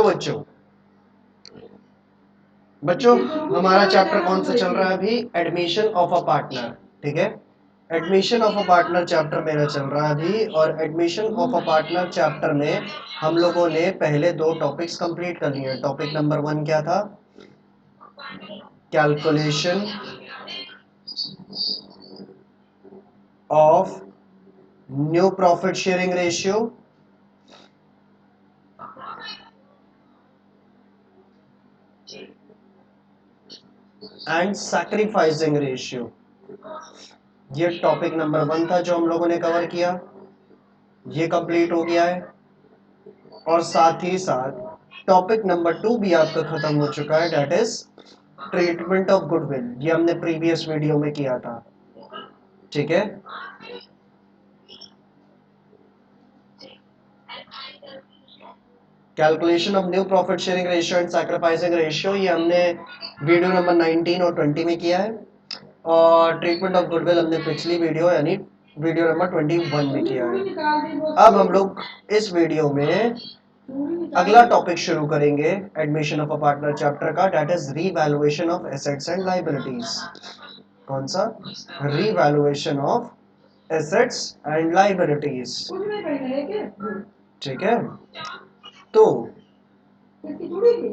बच्चों बच्चों हमारा चैप्टर कौन सा चल रहा है अभी? Admission of a partner. ठीक है, admission of a partner chapter मेरा चल रहा है अभी। और admission of a partner chapter में हम लोगों ने पहले 2 टॉपिक्स कंप्लीट कर लिए। टॉपिक नंबर 1 क्या था? Calculation of new profit sharing ratio and sacrificing ratio. ये टॉपिक नंबर 1 था जो हम लोगों ने कवर किया, ये कंप्लीट हो गया है। और साथ ही साथ टॉपिक नंबर 2 भी आपका खत्म हो चुका है, that is treatment of goodwill. ये हमने प्रीवियस वीडियो में किया था। ठीक है, calculation of new profit sharing ratio and sacrificing ratio ये हमने वीडियो नंबर 19 और 20 में किया है। और ट्रीटमेंट ऑफ गुडविल हमने पिछली वीडियो यानी वीडियो नंबर 21 में किया है। अब हम लोग इस वीडियो में अगला टॉपिक शुरू करेंगे admission of a partner chapter का, that is revaluation of assets and liabilities. कौन सा? Revaluation of assets and liabilities. ठीक है, तो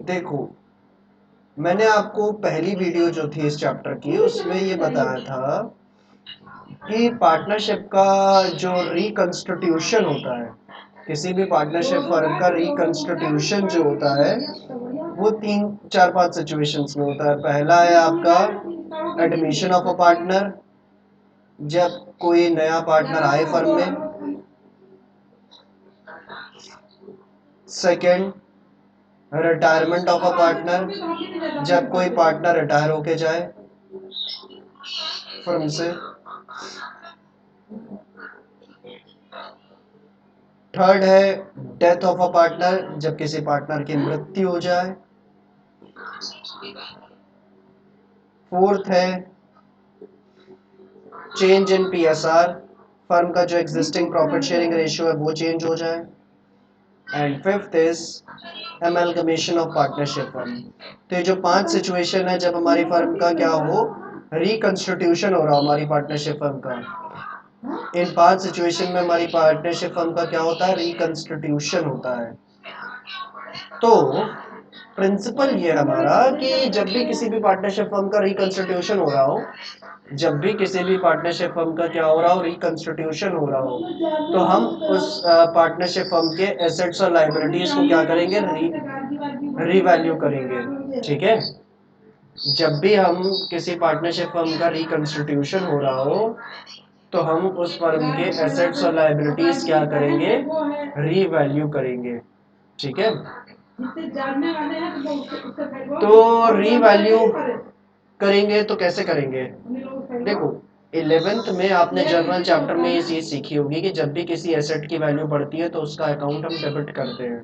देखो मैंने आपको पहली वीडियो जो थी इस चैप्टर की उसमें ये बताया था कि पार्टनरशिप का जो रिकंस्टिट्यूशन होता है, किसी भी पार्टनरशिप फर्म का रिकंस्टिट्यूशन जो होता है वो 3-4-5 सिचुएशंस में होता है। पहला है आपका एडमिशन ऑफ अ पार्टनर, जब कोई नया पार्टनर आए फर्म में। Second, retirement of a partner, जब कोई पार्टनर रिटायर होके जाए फर्म से। थर्ड है डेथ ऑफ अ पार्टनर, जब किसी पार्टनर की मृत्यु हो जाए। फोर्थ है चेंज इन पीएसआर, फर्म का जो एग्जिस्टिंग प्रॉफिट शेयरिंग रेशियो है वो चेंज हो जाए। And fifth is amalgamation of partnership firm. तो ये जो 5 सिचुएशन है जब हमारी फर्म का क्या हो, रिकंस्टिट्यूशन हो रहा हमारी पार्टनरशिप फर्म का, इन 5 सिचुएशन में हमारी पार्टनरशिप फर्म का क्या होता है? रिकंस्टिट्यूशन होता है। तो प्रिंसिपल ये हमारा कि जब भी किसी भी पार्टनरशिप फर्म का रिकंस्टिट्यूशन हो रहा हो, जब भी किसी भी पार्टनरशिप फर्म का क्या हो रहा हो, रिकंस्टिट्यूशन हो रहा हो, तो हम उस पार्टनरशिप फर्म के एसेट्स और लायबिलिटीज को क्या करेंगे? रीवैल्यू करेंगे। ठीक है, जब भी हम किसी पार्टनरशिप फर्म का रिकंस्टिट्यूशन हो रहा हो तो हम उस फर्म के एसेट्स और लायबिलिटीज क्या करेंगे? रीवैल्यू करेंगे। ठीक है, तो रीवैल्यू करेंगे तो कैसे करेंगे? देखो 11th में आपने जर्नल चैप्टर में ये चीज सीखी होगी कि जब भी किसी एसेट की वैल्यू बढ़ती है तो उसका अकाउंट हम डेबिट करते हैं,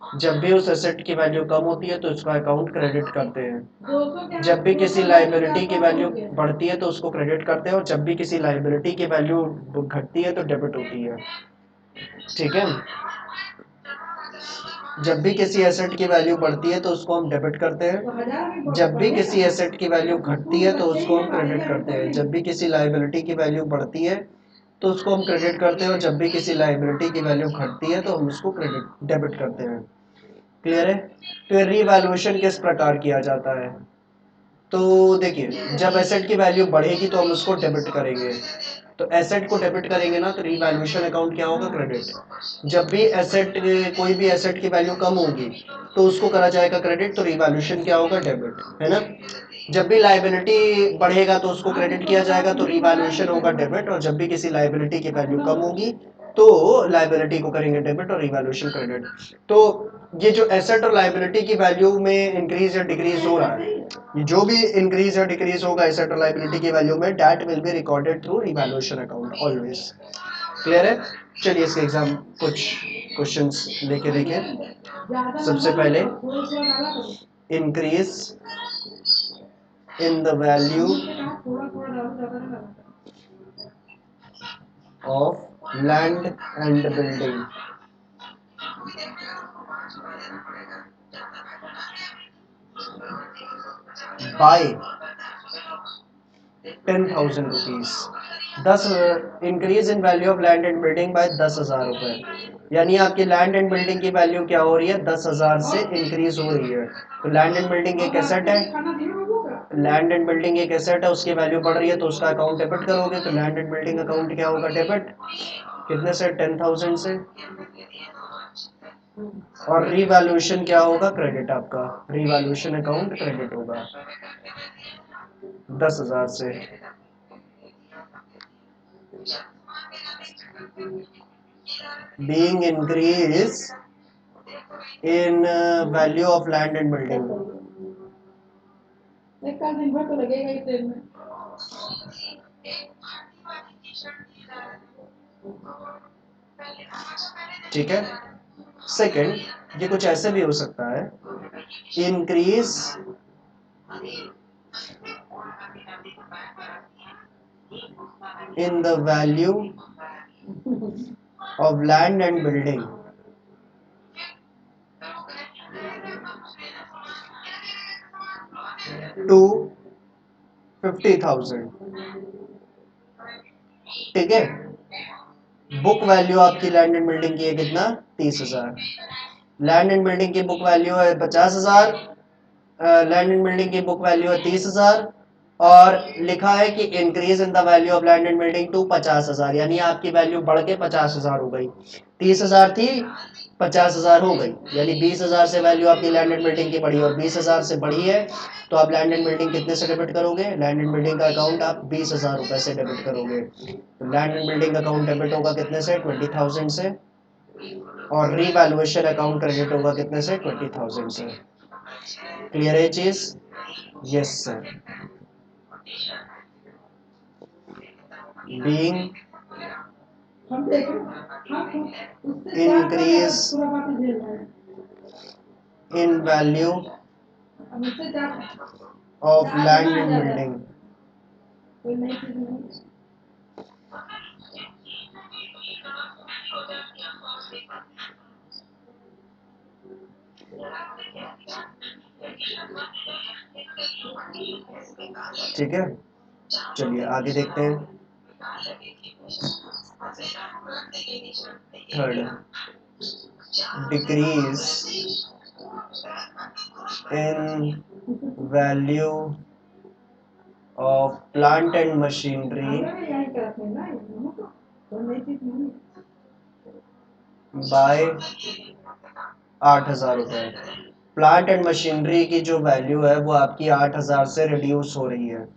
जब भी उस एसेट की वैल्यू कम होती है तो उसका अकाउंट क्रेडिट करते हैं, जब भी किसी लायबिलिटी की वैल्यू बढ़ती है तो उसको क्रेडिट करते हैं, और जब भी किसी लायबिलिटी की वैल्यू घटती है तो डेबिट होती है। ठीक है, जब भी किसी एसेट की वैल्यू बढ़ती है तो उसको हम डेबिट करते हैं, जब भी किसी एसेट की वैल्यू घटती है तो उसको हम क्रेडिट करते हैं, जब भी किसी लायबिलिटी की वैल्यू बढ़ती है तो उसको हम क्रेडिट करते हैं, और जब भी किसी लायबिलिटी की वैल्यू घटती है तो हम उसको क्रेडिट डेबिट करते हैं। क्लियर है? तो रीवैल्यूएशन किस प्रकार किया जाता है? तो देखिए जब एसेट की वैल्यू बढ़ेगी तो हम उसको डेबिट करेंगे, तो एसेट को डेबिट करेंगे ना तो रीवैल्यूएशन अकाउंट क्या होगा? क्रेडिट। जब भी एसेट कोई भी एसेट की वैल्यू कम होगी तो उसको करा जाएगा क्रेडिट, तो रीवैल्यूएशन क्या होगा? डेबिट, है ना। जब भी लायबिलिटी बढ़ेगा तो उसको क्रेडिट किया जाएगा तो रीवैल्यूएशन होगा डेबिट, और जब भी किसी लायबिलिटी की वैल्यू कम होगी तो लायबिलिटी को करेंगे डेबिट और रीवैल्यूएशन क्रेडिट। तो ये जो एसेट और लायबिलिटी की वैल्यू में इंक्रीज या डिक्रीज हो रहा है, जो भी इंक्रीज या डिक्रीज होगा एसेट और लायबिलिटी की वैल्यू में, that will be recorded through revaluation account always. Clear है? चलिए इसके एग्जाम कुछ क्वेश्चंस लेके देखें। सबसे पहले increase in the value of land and building. By 10,000 rupees. 10 increase in value of land and building by 10,000 रुपए। यानी आपकी लैंड एंड बिल्डिंग की वैल्यू क्या हो रही है, 10,000 से इंक्रीज हो रही है। तो लैंड एंड बिल्डिंग एक एसेट है, लैंड एंड बिल्डिंग एक एसेट है, उसकी वैल्यू बढ़ रही है तो उसका अकाउंट डेबिट करोगे। तो लैंड एंड बिल्डिंग अकाउंट क्या होगा, डेबिट। कितने से, 10,000 से। और रीवैल्यूएशन क्या होगा, क्रेडिट। आपका रीवैल्यूएशन अकाउंट क्रेडिट होगा 10,000 से। being increase in value of land and building। एक दिन भर तो लगेगा ही ट्रेन में। ठीक है। सेकंड, ये कुछ ऐसे भी हो सकता है, increase in the value of land and building to 50,000। ठीक है। बुक वैल्यू आपकी लैंड एंड बिल्डिंग की है कितना, 30,000। लैंड एंड बिल्डिंग की बुक वैल्यू है 50,000, लैंड एंड बिल्डिंग की बुक वैल्यू है 30,000, और लिखा है कि increase in the value of land and building to 50,000। यानी आपकी वैल्यू बढ़ के 50,000 हो गई। 30,000 थी, 50,000 हो गई। यानी 20,000 से वैल्यू आपकी लैंड एंड बिल्डिंग की बढ़ी, और 20,000 से बढ़ी है तो आप लैंड एंड बिल्डिंग कितने से डेबिट करोगे, लैंड एंड बिल्डिंग का अकाउंट आप 20,000 रुपए से डेबिट करोगे। तो land and building account debit होगा कितने से, 20,000 से। और रीवैल्यूएशन अकाउंट क्रेडिट होगा कितने से, 20,000 से। क्लियर है चीज? Yes sir. being increase in value of land and building ठीक है। चलिए आगे देखते हैं। Third, decrease in value of plant and machinery by 8,000 रुपए। प्लांट एंड मशीनरी की जो वैल्यू है वो आपकी 8,000 से रिड्यूस हो रही है।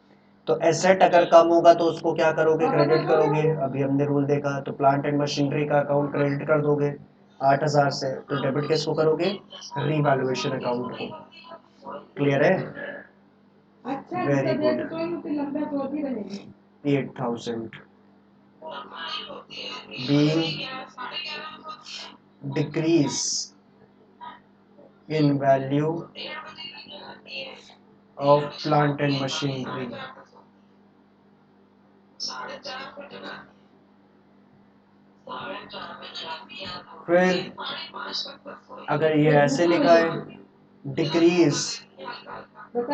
तो एसेट अगर कम होगा तो उसको क्या करोगे, क्रेडिट करोगे। अभी हमने रूल देखा, तो प्लांट एंड मशीनरी का अकाउंट क्रेडिट कर दोगे 8,000 से, तो डेबिट किसको करोगे, रीवैल्यूएशन अकाउंट को। क्लियर है? Very good. 8,000 being decrease in value of plant and machinery फिर अगर ये ऐसे लिखा है, decrease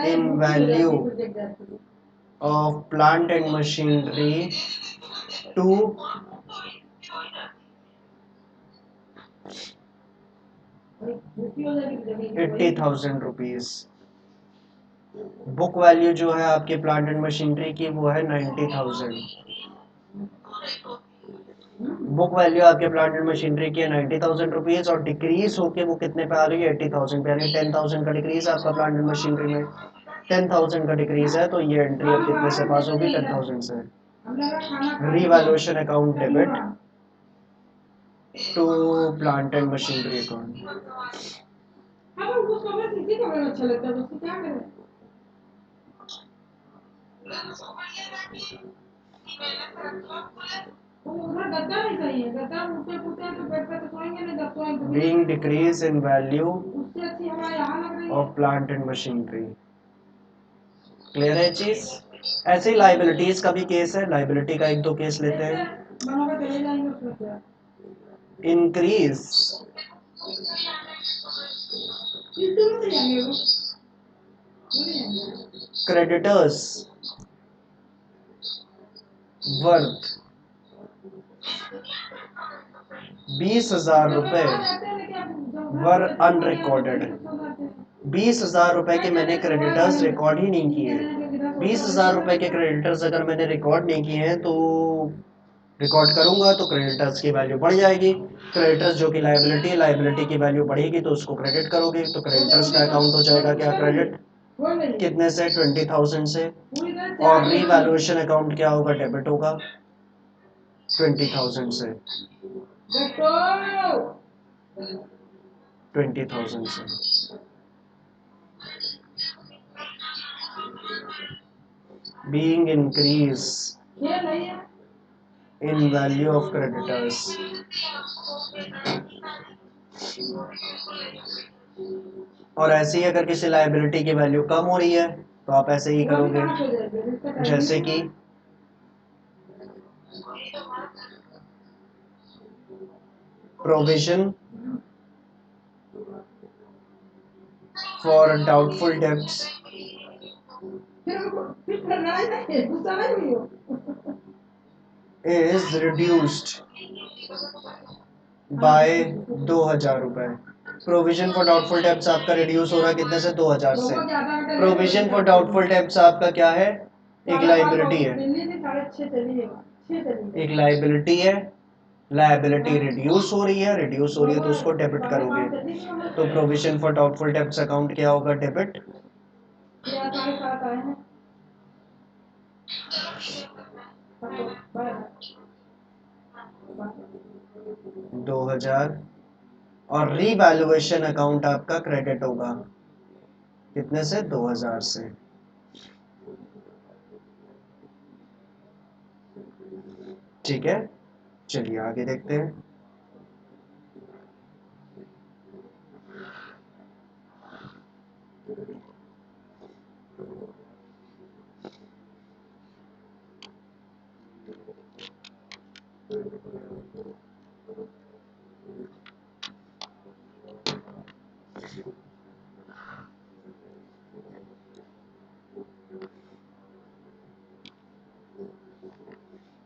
in value of plant and machinery to 80,000 rupees. Book value जो है आपके प्लांट एंड मशीनरी की वो है 90,000। बुक वैल्यू आपके प्लांट एंड मशीनरी की है 90,000 रुपीज, और डिक्रीज होके वो कितने पे आ रही है, 80,000 पे। यानी 10,000 का डिक्रीज है आपका प्लांट एंड मशीनरी में। 10,000 का डिक्रीज है तो ये एंट्री अब कितने से पास होगी, 10,000 से। Revaluation account debit to plant and machinery account. being decrease in value of plant and machinery। Clear है चीज? ऐसे ही लाइबिलिटीज का भी केस है, लाइबिलिटी का एक दो केस लेते हैं। इंक्रीज क्रेडिटर्स वर्थ 20,000 रुपए वर अनरिकॉर्डेड। 20,000 रुपए के मैंने क्रेडिटर्स रिकॉर्ड ही नहीं किए। 20,000 रुपए के क्रेडिटर्स अगर मैंने रिकॉर्ड नहीं किए हैं तो रिकॉर्ड करूंगा तो क्रेडिटर्स की वैल्यू बढ़ जाएगी। क्रेडिटर्स जो कि लायबिलिटी है, लायबिलिटी की वैल्यू बढ़ेगी तो उसको क्रेडिट करोगे तो क्रेडिटर्स का अकाउंट हो जाएगा क्या, क्रेडिट। कितने से, 20,000 से। और रीवैल्यूएशन अकाउंट क्या होगा, डेबिट होगा 20,000 से। 20,000 से being increase in value of creditors। और ऐसे ही अगर किसी लायबिलिटी की वैल्यू कम हो रही है तो आप ऐसे ही करोगे, जैसे कि provision for doubtful debts is reduced by 2,000 रुपए। प्रोविजन फॉर डाउटफुल डेब्ट्स आपका रिड्यूस हो रहा है कितने से, 2,000 से। प्रोविजन फॉर डाउटफुल डेब्ट्स आपका क्या है, एक लायबिलिटी है, एक लायबिलिटी है। लायबिलिटी रिड्यूस हो रही है, रिड्यूस हो रही है तो उसको डेबिट करोगे। तो provision for doubtful debts account क्या होगा, डेबिट। 2,000। और रीवैल्यूएशन अकाउंट आपका क्रेडिट होगा कितने से, 2,000 से। ठीक है, चलिए आगे देखते हैं।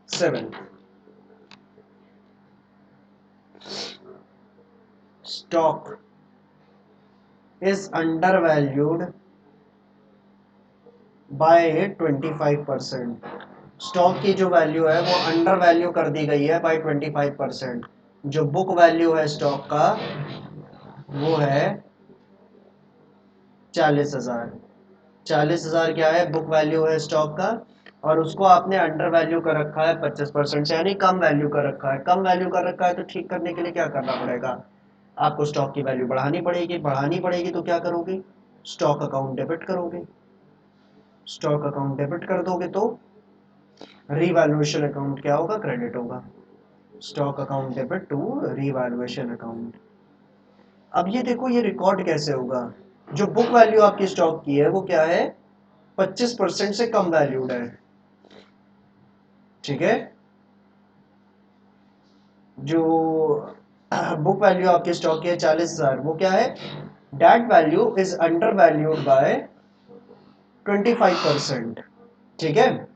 Seven, stock is undervalued by 25%। Stock की जो वैल्यू है वो अंडर वैल्यू कर दी गई है बाय 25%। जो बुक वैल्यू है स्टॉक का वो है 40,000। 40,000 क्या है, बुक वैल्यू है स्टॉक का, और उसको आपने अंडर वैल्यू कर रखा है 25% से, यानी कम वैल्यू कर रखा है। कम वैल्यू कर रखा है तो ठीक करने के लिए क्या करना पड़ेगा, आपको स्टॉक की वैल्यू बढ़ानी पड़ेगी। बढ़ानी पड़ेगी तो क्या करोगे, स्टॉक अकाउंट डेबिट करोगे। स्टॉक अकाउंट डेबिट कर दोगे तो रीवैल्यूएशन अकाउंट क्या होगा, क्रेडिट होगा। Stock account debit to revaluation account. अब ये देखो ये रिकॉर्ड कैसे होगा, जो बुक वैल्यू आपकी स्टॉक की है वो क्या है, 25% से कम वैल्यूड है। ठीक है, जो बुक वैल्यू आपके स्टॉक की है 40,000, वो क्या है, that value is under valued bye 25%। ठीक है,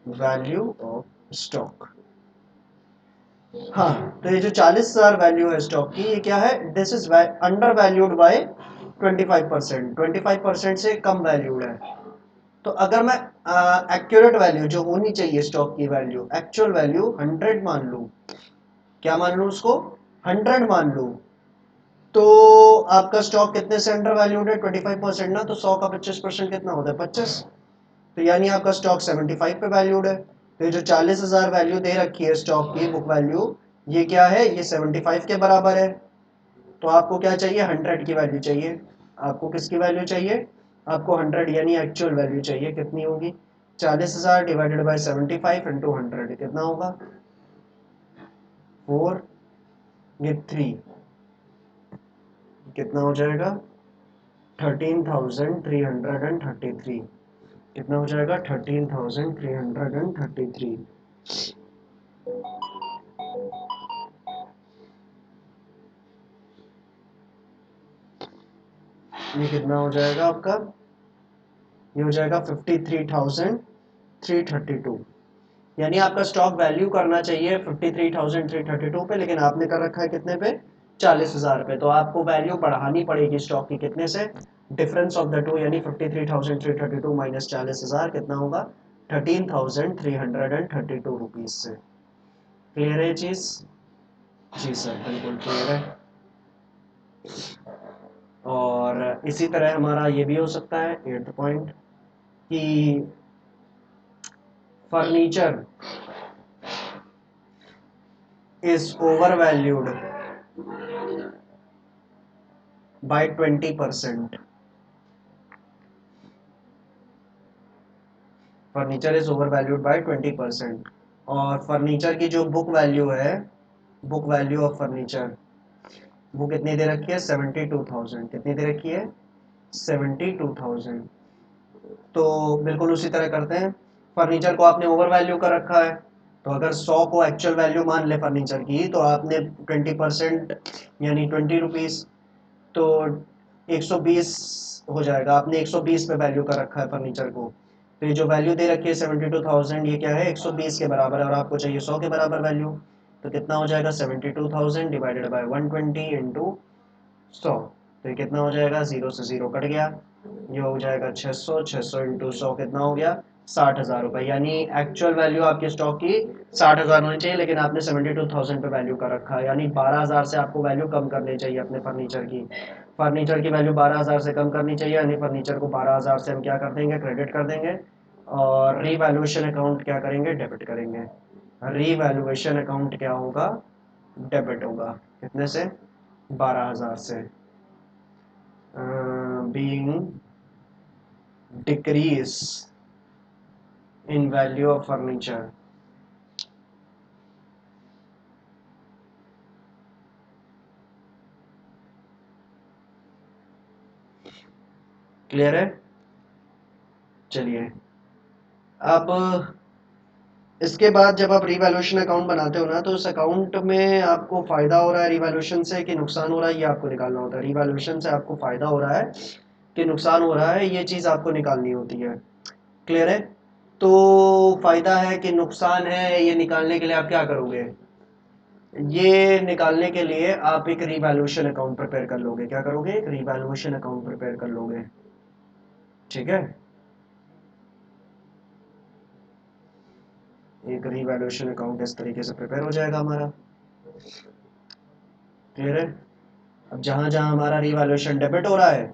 वैल्यू ऑफ स्टॉक। हाँ, तो ये जो 40,000 वैल्यू है स्टॉक की, ये क्या है, this is under valued bye 25%। 25% से कम वैल्यूड है। तो अगर मैं एक्यूरेट वैल्यू जो होनी चाहिए स्टॉक की वैल्यू, एक्चुअल वैल्यू 100 मान लूं, क्या मान लूं उसको, 100 मान लूं, तो आपका स्टॉक कितने से अंडर वैल्यूड है, 25% ना, तो 100 का 25% कितना होता है, 25। तो यानी आपका स्टॉक 75 पे वैल्यूड है। तो ये जो 40,000 वैल्यू दे रखी है स्टॉक की बुक वैल्यू, ये क्या है, ये 75 के बराबर है। तो आपको क्या चाहिए, 100 की वैल्यू चाहिए। आपको किसकी वैल्यू चाहिए, आपको 100 यानी एक्चुअल वैल्यू चाहिए। कितनी होगी, 40,000 डिवाइडेड बाय 75 इंटू 100 कितना होगा, 4, ये 3, कितना हो जाएगा, 13,333। कितना हो जाएगा, 13,333। ये कितना हो जाएगा आपका, ये हो जाएगा 53,332, यानी आपका स्टॉक वैल्यू करना चाहिए 53,332 पे, लेकिन आपने कर रखा है कितने पे, 40,000 पे। तो आपको वैल्यू बढ़ानी पड़ेगी स्टॉक की, कितने से, डिफरेंस ऑफ द टू, यानी 53,332 माइनस 40,000 कितना होगा, 13,332 रुपीज से। क्लियर है चीज? जी सर, बिल्कुल क्लियर है। और इसी तरह हमारा ये भी हो सकता है 8th पॉइंट कि furniture is overvalued by 20%। Furniture is overvalued by 20%। और फर्नीचर की जो बुक वैल्यू है, बुक वैल्यू ऑफ फर्नीचर, वो कितनी दे रखी है, 72,000। कितनी दे रखी है, 72,000। तो बिल्कुल उसी तरह करते हैं, फर्नीचर को आपने ओवर वैल्यू कर रखा है, तो अगर 100 को एक्चुअल वैल्यू मान ले फर्नीचर की, तो आपने 20% यानी 20 रुपीज़, तो 120 हो जाएगा। आपने 120 पे वैल्यू कर रखा है फर्नीचर को, तो ये जो वैल्यू दे रखी है 72,000, ये क्या है, 120 के बराबर है, और आपको चाहिए 100 के बराबर वैल्यू। तो कितना हो जाएगा, 72,000 डिवाइडेड बाय 120 इंटू 100। तो ये कितना हो जाएगा, 0 से 0 कट गया, ये हो जाएगा 600, 600 इंटू 100 कितना हो गया, 60,000 रुपये। यानी एक्चुअल वैल्यू आपके स्टॉक की 60,000 होनी चाहिए, लेकिन आपने 72,000 पे वैल्यू कर रखा है, यानी 12,000 से आपको वैल्यू कम करनी चाहिए अपने फर्नीचर की। फर्नीचर की वैल्यू 12,000 से कम करनी चाहिए, यानी फर्नीचर को 12,000 से हम क्या कर देंगे, क्रेडिट कर देंगे, और रीवैल्यूएशन अकाउंट क्या करेंगे, डेबिट करेंगे। रीवैल्यूएशन अकाउंट क्या होगा, डेबिट होगा, कितने से, 12,000 से, being decrease in value of furniture। Clear है? चलिए, अब इसके बाद जब आप रिवैल्यूएशन अकाउंट बनाते हो ना, तो उस अकाउंट में आपको फायदा हो रहा है रिवैल्यूएशन से कि नुकसान हो रहा है, ये आपको निकालना होता है। रिवैल्यूएशन से आपको फायदा हो रहा है कि नुकसान हो रहा है, ये चीज़ आपको निकालनी होती है। क्लियर है? तो फायदा है कि नुकसान है, ये निकालने के लिए आप क्या करोगे, ये निकालने के लिए आप एक रिवैल्यूएशन अकाउंट प्रिपेयर कर लोगे। क्या करोगे, एक रिवैल्यूएशन अकाउंट प्रिपेयर कर लोगे। ठीक है, एक रिवैल्यूएशन अकाउंट इस तरीके से प्रिपेयर हो जाएगा हमारा। क्लियर है? अब जहां जहां हमारा रिवैल्यूएशन डेबिट हो रहा है,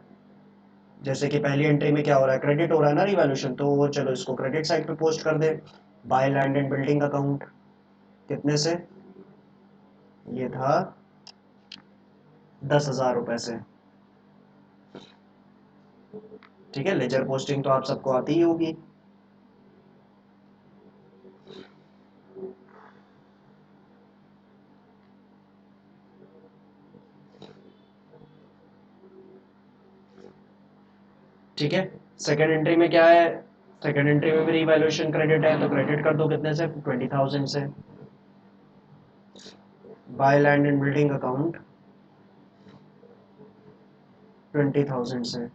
जैसे कि पहली एंट्री में क्या हो रहा है, क्रेडिट हो रहा है ना रिवैल्यूएशन, तो चलो इसको क्रेडिट साइड पे पोस्ट कर दे। By land and building account, कितने से, ये था 10,000 रुपए से। ठीक है, लेजर पोस्टिंग तो आप सबको आती ही होगी। ठीक है, सेकेंड एंट्री में क्या है, सेकेंड एंट्री में भी रिवैल्यूएशन क्रेडिट है, तो क्रेडिट कर दो कितने से, 20,000 से। Bye land and building account 20,000 से।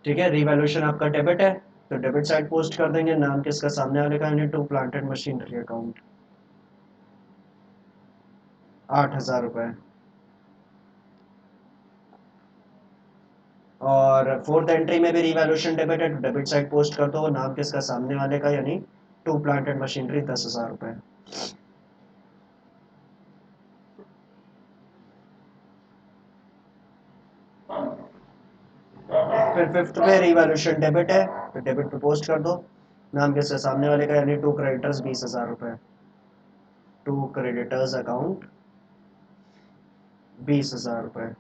ठीक है, रिवैल्यूएशन आपका डेबिट है, तो डेबिट साइड पोस्ट कर देंगे, नाम किसका, सामने वाले का, यानी to plant and machinery account, 8,000 रुपए। और फोर्थ एंट्री में भी रिवैल्यूएशन डेबिट है, डेबिट साइड पोस्ट कर दो, नाम किसका, सामने वाले का, यानी टू प्लांट एंड मशीनरी 10,000 रुपए। फिर फिफ्थ पे रिवैल्यूएशन डेबिट है, तो डेबिट पे पोस्ट कर दो, नाम किसका, सामने वाले का, यानी टू क्रेडिटर्स 20,000 रुपए। टू क्रेडिटर्स अकाउंट 20,000 रुपए।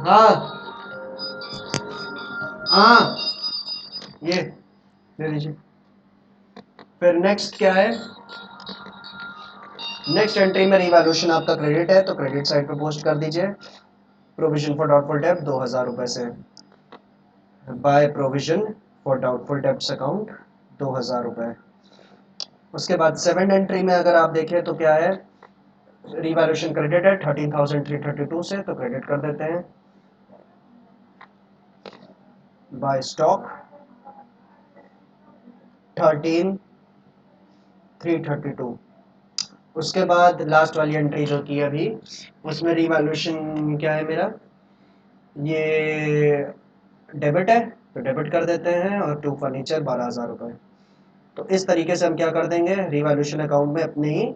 हाँ हाँ, ये ले लीजिए। फिर नेक्स्ट क्या है, नेक्स्ट एंट्री में रिवैल्यूएशन आपका क्रेडिट है, तो क्रेडिट साइड पे पोस्ट कर दीजिए, प्रोविजन फॉर डाउटफुल डेब्ट 2,000 रुपए से। By provision for doubtful debts account 2,000 रुपये। उसके बाद सेवन एंट्री में अगर आप देखें तो क्या है, रिवैल्यूएशन क्रेडिट है 13,332 से, तो क्रेडिट कर देते हैं। By stock 13,332। उसके बाद लास्ट वाली एंट्री जो की अभी, उसमें रिवैल्यूएशन क्या है मेरा, ये डेबिट है तो डेबिट कर देते हैं, और टू फर्नीचर 12,000 रुपये। तो इस तरीके से हम क्या कर देंगे, रिवैल्यूएशन अकाउंट में अपने ही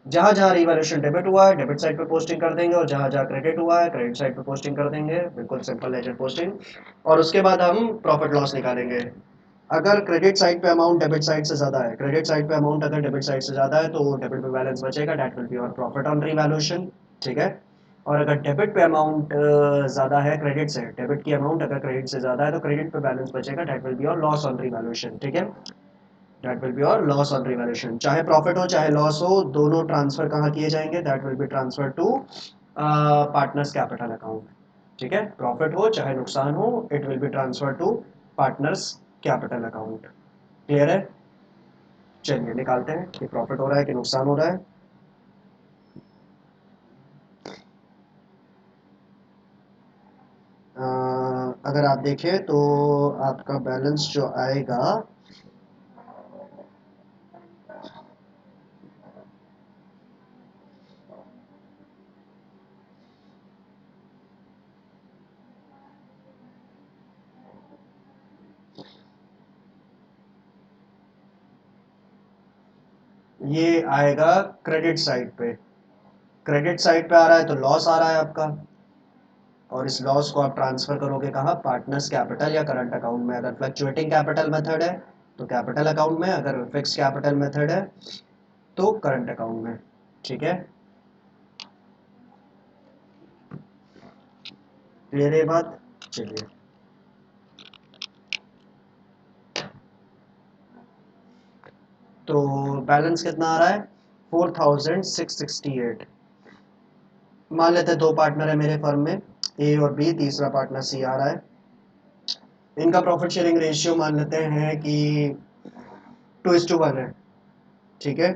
जहाँ जहाँ रिवैल्यूएशन डेबिट हुआ है डेबिट साइड पे पोस्टिंग कर देंगे, और जहाँ जहाँ क्रेडिट हुआ है क्रेडिट साइड पे पोस्टिंग कर देंगे, बिल्कुल सिंपल लेजर पोस्टिंग। और उसके बाद हम प्रॉफिट लॉस निकालेंगे। अगर क्रेडिट साइड पे अमाउंट डेबिट साइड से ज़्यादा है, क्रेडिट साइड पे अमाउंट अगर डेबिट साइड से ज़्यादा है तो डेबिट पे बैलेंस बचेगा, दैट विल बी और प्रॉफिट ऑन रिवैल्यूएशन। ठीक है। और अगर डेबिट पे अमाउंट ज़्यादा है क्रेडिट से, डेबिट की अमाउंट अगर क्रेडिट से ज़्यादा है तो क्रेडिट पे बैलेंस बचेगा, दैट विल बी और लॉस ऑन रिवैल्यूएशन। ठीक है, दैट विल बी और लॉस ऑन रिवैल्यूएशन। चाहे प्रॉफिट हो चाहे लॉस हो, दोनों ट्रांसफर कहाँ किए जाएंगे, that will be transfer to partners capital account. ठीक है, प्रॉफिट हो चाहे नुकसान हो, it will be transfer to partners capital account. Clear है। चलिए निकालते हैं कि प्रॉफिट हो रहा है कि नुकसान हो रहा है। अगर आप देखें तो आपका बैलेंस जो आएगा, ये आएगा क्रेडिट साइड पे। क्रेडिट साइड पे आ रहा है तो लॉस आ रहा है आपका, और इस लॉस को आप ट्रांसफर करोगे कहाँ, पार्टनर्स कैपिटल या करंट अकाउंट में। अगर फ्लक्चुएटिंग कैपिटल मेथड है तो कैपिटल अकाउंट में, अगर फिक्स कैपिटल मेथड है तो करंट अकाउंट में। ठीक है, क्लियर है बात। चलिए, तो बैलेंस कितना आ रहा है, 4,668। मान लेते हैं दो पार्टनर है मेरे फर्म में, ए और बी, तीसरा पार्टनर सी आ रहा है। इनका प्रॉफिट शेयरिंग रेशियो मान लेते हैं कि 2:1 है। ठीक है,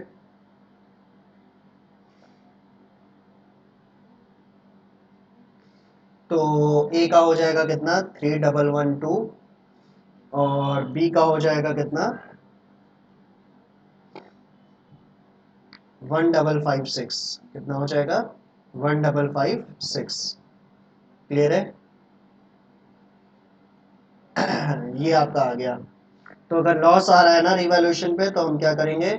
तो ए का हो जाएगा कितना, 3,112, और बी का हो जाएगा कितना, 1,556। कितना हो जाएगा, 1,556। क्लियर है। ये आपका आ गया। तो अगर लॉस आ रहा है ना रिवैल्यूएशन पे, तो हम क्या करेंगे,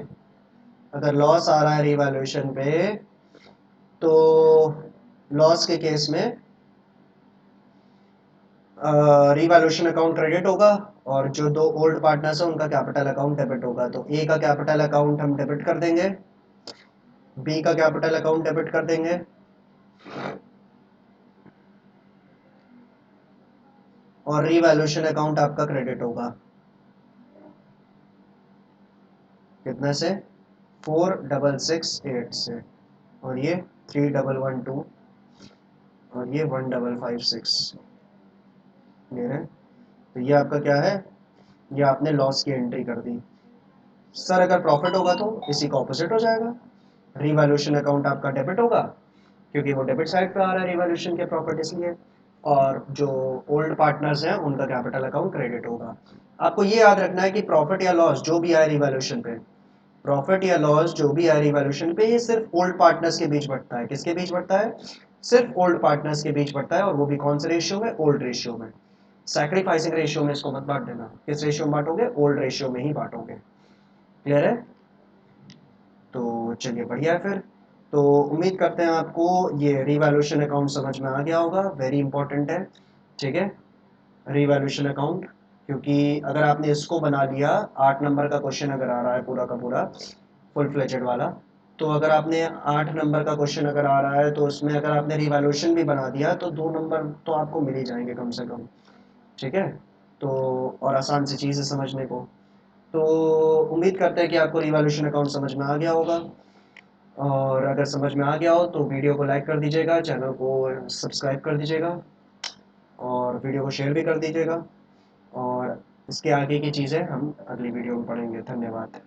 अगर लॉस आ रहा है रिवैल्यूएशन पे तो लॉस के केस में रिवैल्यूएशन अकाउंट क्रेडिट होगा, और जो दो ओल्ड पार्टनर्स हैं उनका कैपिटल अकाउंट डेबिट होगा। तो ए का कैपिटल अकाउंट हम डेबिट कर देंगे, बी का कैपिटल अकाउंट डेबिट कर देंगे, और रिवैल्यूएशन अकाउंट आपका क्रेडिट होगा। कितने से, 4,668 से, और ये 3,112, और ये 1,556। क्लियर है। तो ये आपका क्या है, ये आपने लॉस की एंट्री कर दी। सर अगर प्रॉफिट होगा तो इसी का ऑपोजिट हो जाएगा, रिवैल्यूएशन अकाउंट आपका डेबिट होगा, क्योंकि वो डेबिट साइड पे आ रहा है रिवैल्यूएशन के प्रॉफिट इसलिए, और जो ओल्ड पार्टनर्स हैं उनका कैपिटल अकाउंट क्रेडिट होगा। आपको ये याद रखना है कि प्रॉफिट या लॉस जो भी आए रिवैल्यूएशन पे, प्रॉफिट या लॉस जो भी आए रिवैल्यूएशन पे, ये सिर्फ ओल्ड पार्टनर्स के बीच बढ़ता है। किसके बीच बढ़ता है, सिर्फ ओल्ड पार्टनर्स के बीच बढ़ता है, और वो भी कौन से रेशियो में, ओल्ड रेशियो में। सैक्रिफाइसिंग रेशियो में इसको मत बांट देना। किस रेशियो में बांटोगे, ओल्ड रेशियो में ही बांटोगे। क्लियर है। तो चलिए बढ़िया है फिर। तो उम्मीद करते हैं आपको ये रिवैल्यूएशन अकाउंट समझ में आ गया होगा, वेरी इंपॉर्टेंट है। ठीक है, रिवैल्यूएशन अकाउंट, क्योंकि अगर आपने इसको बना लिया, 8 नंबर का क्वेश्चन अगर आ रहा है पूरा का पूरा फुल फ्लेजेड वाला, तो अगर आपने 8 नंबर का क्वेश्चन अगर आ रहा है तो उसमें अगर आपने रिवैल्यूएशन भी बना दिया तो 2 नंबर तो आपको मिल ही जाएंगे कम से कम। ठीक है, तो और आसान सी चीज़ है समझने को। तो उम्मीद करते हैं कि आपको रिवैल्यूएशन अकाउंट समझ में आ गया होगा, और अगर समझ में आ गया हो तो वीडियो को लाइक कर दीजिएगा, चैनल को सब्सक्राइब कर दीजिएगा, और वीडियो को शेयर भी कर दीजिएगा। इसके आगे की चीज़ें हम अगली वीडियो में पढ़ेंगे। धन्यवाद।